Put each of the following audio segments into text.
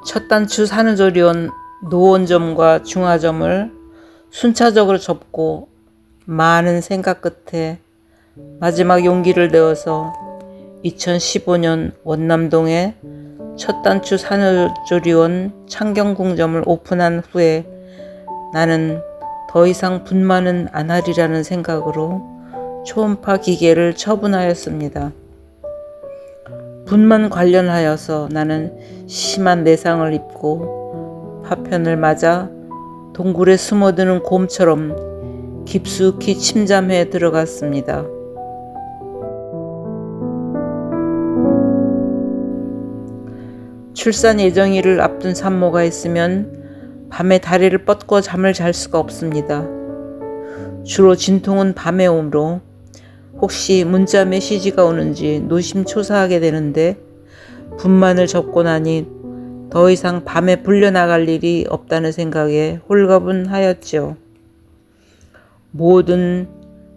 첫 단추 산후조리원 노원점과 중화점을 순차적으로 접고 많은 생각 끝에 마지막 용기를 내어서 2015년 원남동에 첫 단추 산후조리원 창경궁점을 오픈한 후에 나는 더 이상 분만은 안 하리라는 생각으로 초음파 기계를 처분하였습니다. 분만 관련하여서 나는 심한 내상을 입고 파편을 맞아 동굴에 숨어드는 곰처럼 깊숙이 침잠해 들어갔습니다. 출산 예정일을 앞둔 산모가 있으면 밤에 다리를 뻗고 잠을 잘 수가 없습니다. 주로 진통은 밤에 오므로 혹시 문자 메시지가 오는지 노심초사하게 되는데 분만을 접고 나니 더 이상 밤에 불려나갈 일이 없다는 생각에 홀가분하였지요. 모든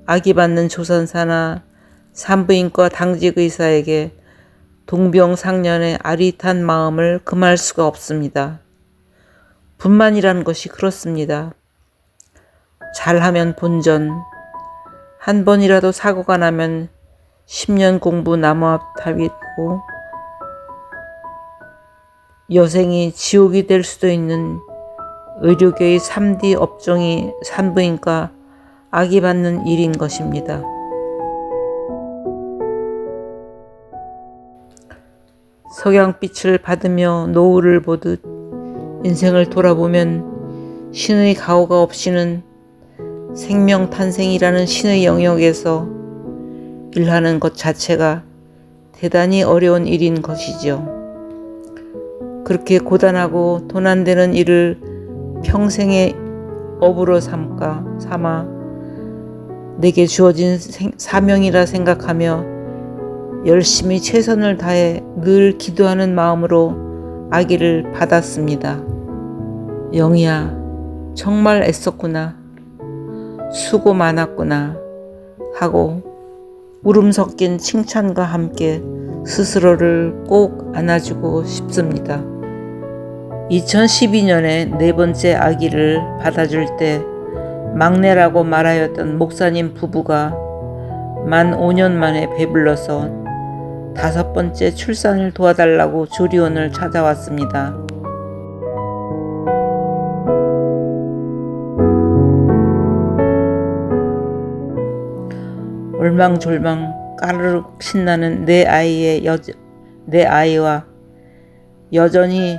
아기 받는 조선사나 산부인과 당직 의사에게 동병상련의 아릿한 마음을 금할 수가 없습니다. 분만이라는 것이 그렇습니다. 잘하면 본전, 한 번이라도 사고가 나면 10년 공부 나무 앞 답이고 여생이 지옥이 될 수도 있는 의료계의 3D 업종이 산부인과 아기 받는 일인 것입니다. 석양빛을 받으며 노을을 보듯 인생을 돌아보면 신의 가호가 없이는 생명 탄생이라는 신의 영역에서 일하는 것 자체가 대단히 어려운 일인 것이죠. 그렇게 고단하고 돈 안 되는 일을 평생의 업으로 삼아 내게 주어진 사명이라 생각하며 열심히 최선을 다해 늘 기도하는 마음으로 아기를 받았습니다. 영희야, 정말 애썼구나. 수고 많았구나 하고 울음 섞인 칭찬과 함께 스스로를 꼭 안아주고 싶습니다. 2012년에 네 번째 아기를 받아줄 때 막내라고 말하였던 목사님 부부가 만 5년 만에 배불러서 5번째 출산을 도와달라고 조리원을 찾아왔습니다. 올망졸망 까르륵 신나는 내 아이와 여전히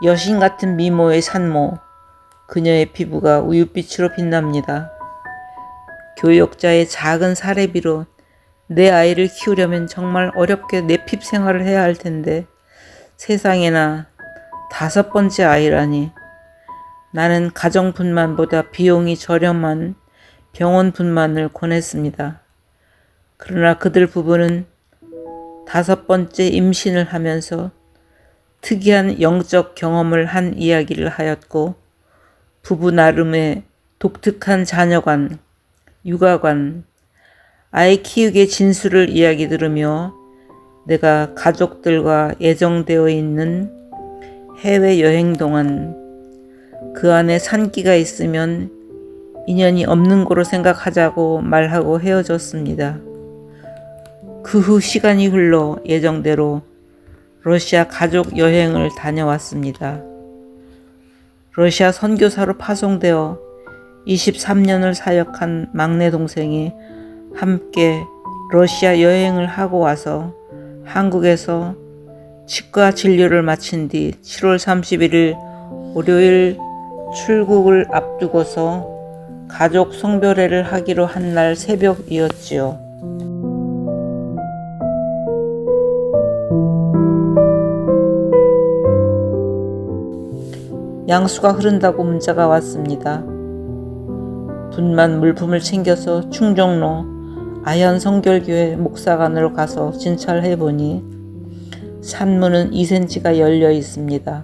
여신 같은 미모의 산모, 그녀의 피부가 우윳빛으로 빛납니다. 교역자의 작은 사례비로 내 아이를 키우려면 정말 어렵게 내핍 생활을 해야 할 텐데 세상에나 5번째 아이라니. 나는 가정분만보다 비용이 저렴한 병원분만을 권했습니다. 그러나 그들 부부는 5번째 임신을 하면서 특이한 영적 경험을 한 이야기를 하였고 부부 나름의 독특한 자녀관, 육아관, 아이 키우기의 진수를 이야기 들으며 내가 가족들과 예정되어 있는 해외여행 동안 그 안에 산기가 있으면 인연이 없는 거로 생각하자고 말하고 헤어졌습니다. 그 후 시간이 흘러 예정대로 러시아 가족 여행을 다녀왔습니다. 러시아 선교사로 파송되어 23년을 사역한 막내 동생이 함께 러시아 여행을 하고 와서 한국에서 치과 진료를 마친 뒤 7월 31일 월요일 출국을 앞두고서 가족 성별회를 하기로 한 날 새벽이었지요. 양수가 흐른다고 문자가 왔습니다. 분만 물품을 챙겨서 충정로 아현성결교회 목사관으로 가서 진찰해보니 산문은 2cm가 열려 있습니다.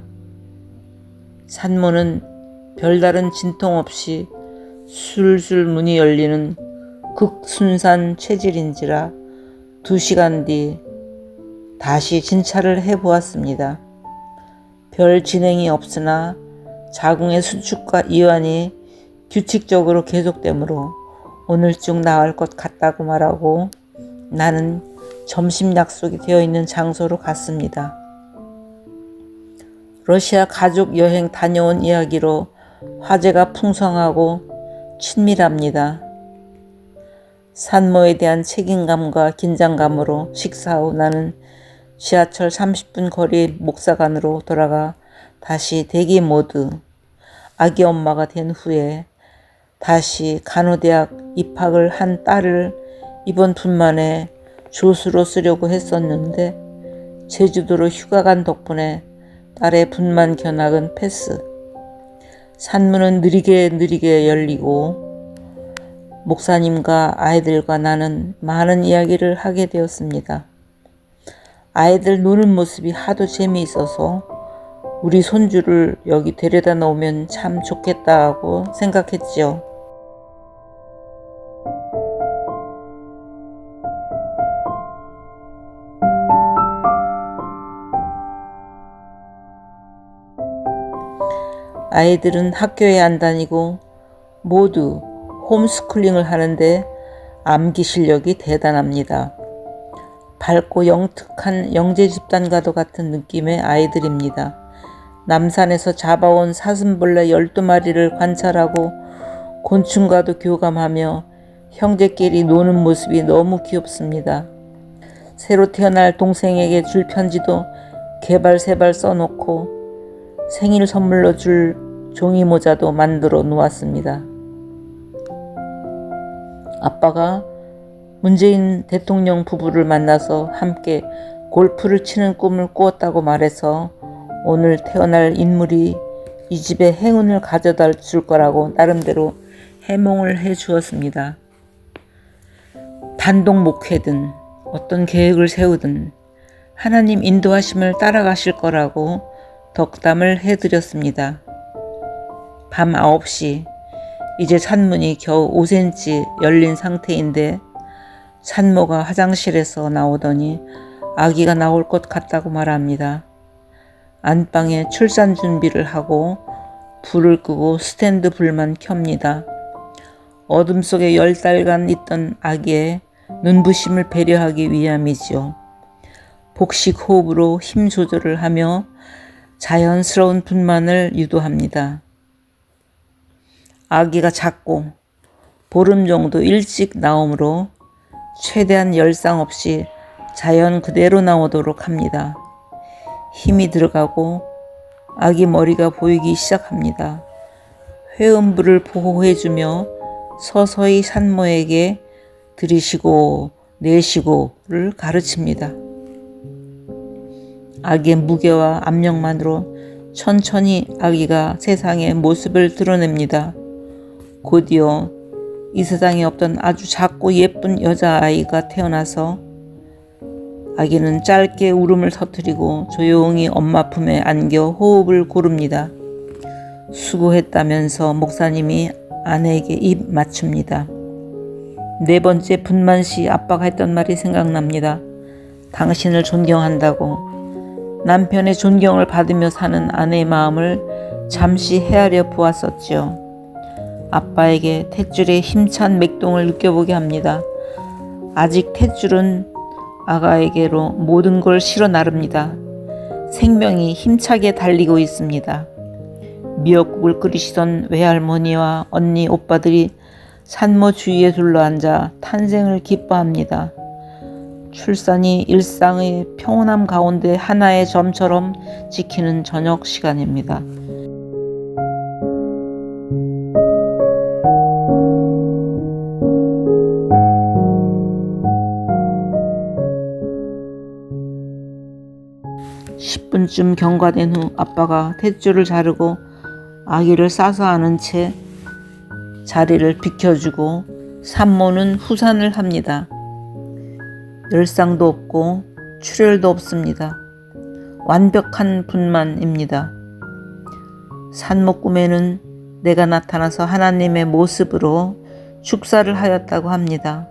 산문은 별다른 진통 없이 술술 문이 열리는 극순산 체질인지라 2시간 뒤 다시 진찰을 해보았습니다. 별 진행이 없으나 자궁의 수축과 이완이 규칙적으로 계속되므로 오늘 중 나을 것 같다고 말하고 나는 점심 약속이 되어 있는 장소로 갔습니다. 러시아 가족 여행 다녀온 이야기로 화제가 풍성하고 친밀합니다. 산모에 대한 책임감과 긴장감으로 식사 후 나는 지하철 30분 거리의 목사관으로 돌아가 다시 대기 모드, 아기 엄마가 된 후에 다시 간호대학 입학을 한 딸을 이번 분만에 조수로 쓰려고 했었는데 제주도로 휴가 간 덕분에 딸의 분만 견학은 패스. 산문은 느리게 열리고 목사님과 아이들과 나는 많은 이야기를 하게 되었습니다. 아이들 노는 모습이 하도 재미있어서 우리 손주를 여기 데려다 놓으면 참 좋겠다 하고 생각했지요. 아이들은 학교에 안 다니고 모두 홈스쿨링을 하는데 암기 실력이 대단합니다. 밝고 영특한 영재 집단과도 같은 느낌의 아이들입니다. 남산에서 잡아온 사슴벌레 12마리를 관찰하고 곤충과도 교감하며 형제끼리 노는 모습이 너무 귀엽습니다. 새로 태어날 동생에게 줄 편지도 개발세발 써놓고 생일 선물로 줄 종이 모자도 만들어 놓았습니다. 아빠가 문재인 대통령 부부를 만나서 함께 골프를 치는 꿈을 꾸었다고 말해서 오늘 태어날 인물이 이 집에 행운을 가져다 줄 거라고 나름대로 해몽을 해 주었습니다. 단독 목회든 어떤 계획을 세우든 하나님 인도하심을 따라가실 거라고 덕담을 해드렸습니다. 밤 9시 이제 산문이 겨우 5cm 열린 상태인데 산모가 화장실에서 나오더니 아기가 나올 것 같다고 말합니다. 안방에 출산 준비를 하고 불을 끄고 스탠드 불만 켭니다. 어둠 속에 10달간 있던 아기의 눈부심을 배려하기 위함이지요. 복식 호흡으로 힘 조절을 하며 자연스러운 분만을 유도합니다. 아기가 작고 보름 정도 일찍 나오므로 최대한 열상 없이 자연 그대로 나오도록 합니다. 힘이 들어가고 아기 머리가 보이기 시작합니다. 회음부를 보호해주며 서서히 산모에게 들이쉬고 내쉬고를 가르칩니다. 아기의 무게와 압력만으로 천천히 아기가 세상의 모습을 드러냅니다. 곧이어 이 세상에 없던 아주 작고 예쁜 여자아이가 태어나서 아기는 짧게 울음을 터뜨리고 조용히 엄마 품에 안겨 호흡을 고릅니다. 수고했다면서 목사님이 아내에게 입 맞춥니다. 4번째 분만 시 아빠가 했던 말이 생각납니다. 당신을 존경한다고. 남편의 존경을 받으며 사는 아내의 마음을 잠시 헤아려 보았었지요. 아빠에게 탯줄의 힘찬 맥동을 느껴보게 합니다. 아직 탯줄은 아가에게로 모든 걸 실어 나릅니다. 생명이 힘차게 달리고 있습니다. 미역국을 끓이시던 외할머니와 언니 오빠들이 산모 주위에 둘러앉아 탄생을 기뻐합니다. 출산이 일상의 평온함 가운데 하나의 점처럼 지키는 저녁 시간입니다. (10분쯤) 경과된 후 아빠가 탯줄을 자르고 아기를 싸서 안은 채 자리를 비켜주고 산모는 후산을 합니다. 열상도 없고 출혈도 없습니다. 완벽한 분만입니다. 산모 꿈에는 내가 나타나서 하나님의 모습으로 축사를 하였다고 합니다.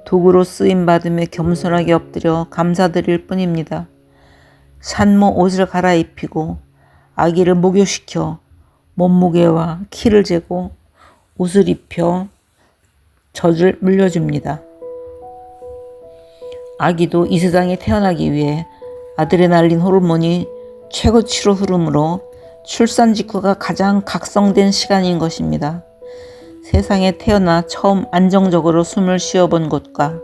도구로 쓰임받으며 겸손하게 엎드려 감사드릴 뿐입니다. 산모 옷을 갈아입히고 아기를 목욕시켜 몸무게와 키를 재고 옷을 입혀 젖을 물려줍니다. 아기도 이 세상에 태어나기 위해 아드레날린 호르몬이 최고치로 흐르므로 출산 직후가 가장 각성된 시간인 것입니다. 세상에 태어나 처음 안정적으로 숨을 쉬어본 것과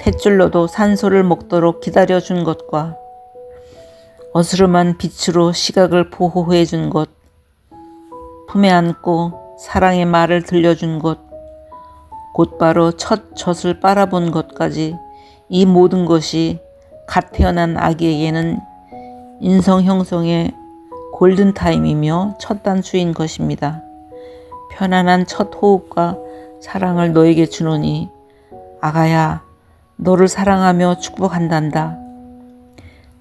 탯줄로도 산소를 먹도록 기다려준 것과 어스름한 빛으로 시각을 보호해 준 것, 품에 안고 사랑의 말을 들려준 것, 곧바로 첫 젖을 빨아본 것까지 이 모든 것이 갓 태어난 아기에게는 인성 형성의 골든타임이며 첫 단추인 것입니다. 편안한 첫 호흡과 사랑을 너에게 주노니 아가야, 너를 사랑하며 축복한단다.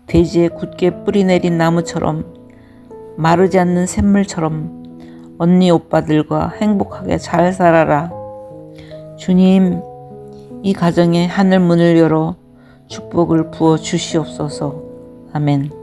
대지에 굳게 뿌리 내린 나무처럼 마르지 않는 샘물처럼 언니 오빠들과 행복하게 잘 살아라. 주님, 이 가정에 하늘 문을 열어 축복을 부어 주시옵소서. 아멘.